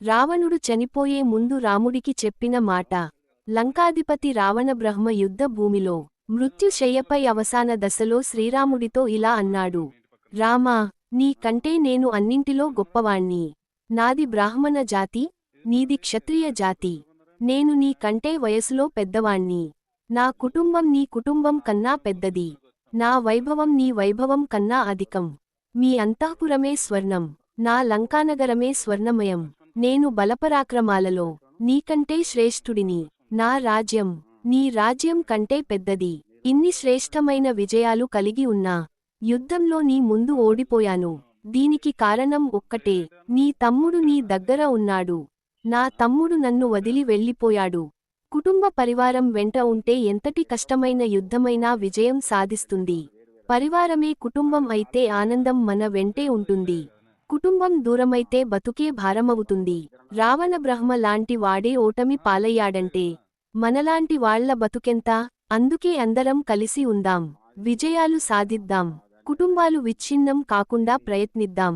రావణుడు చనిపోయే ముందు రాముడికి చెప్పిన మాట. లంకాధిపతి రావణ బ్రహ్మ యుద్ధ భూమిలో మృత్యుశయ్యపై అవసాన దశలో శ్రీరాముడితో ఇలా అన్నాడు. రామా, నీ కంటే నేను అన్నింటిలో గొప్పవాణ్ణి. నాది బ్రాహ్మణ జాతి, నీది క్షత్రియ జాతి. నేను నీ కంటే వయసులో పెద్దవాణ్ణి. నా కుటుంబం నీ కుటుంబం కన్నా పెద్దది. నా వైభవం నీ వైభవం కన్నా అధికం. మీ అంతఃపురమే స్వర్ణం, నా లంకానగరమే స్వర్ణమయం. నేను బలపరాక్రమాలలో నీకంటే శ్రేష్ఠుడిని. నా రాజ్యం నీ రాజ్యం కంటే పెద్దది. ఇన్ని శ్రేష్టమైన విజయాలు కలిగి ఉన్నా యుద్ధంలో నీ ముందు ఓడిపోయాను. దీనికి కారణం ఒక్కటే, నీ తమ్ముడు నీ దగ్గర ఉన్నాడు. నా తమ్ముడు నన్ను వదిలి వెళ్ళిపోయాడు. కుటుంబ పరివారం వెంట ఉంటే ఎంతటి కష్టమైన యుద్ధమైనా విజయం సాధిస్తుంది. పరివారమే కుటుంబం అయితే ఆనందం మన వెంటే ఉంటుంది. కుటుంబం దూరమైతే బతుకే భారమవుతుంది. రావణ బ్రహ్మ లాంటి వాడే ఓటమి పాలయ్యాడంటే మనలాంటి వాళ్ల బతుకెంత? అందుకే అందరం కలిసి ఉందాం, విజయాలు సాధిద్దాం, కుటుంబాలు విచ్ఛిన్నం కాకుండా ప్రయత్నిద్దాం.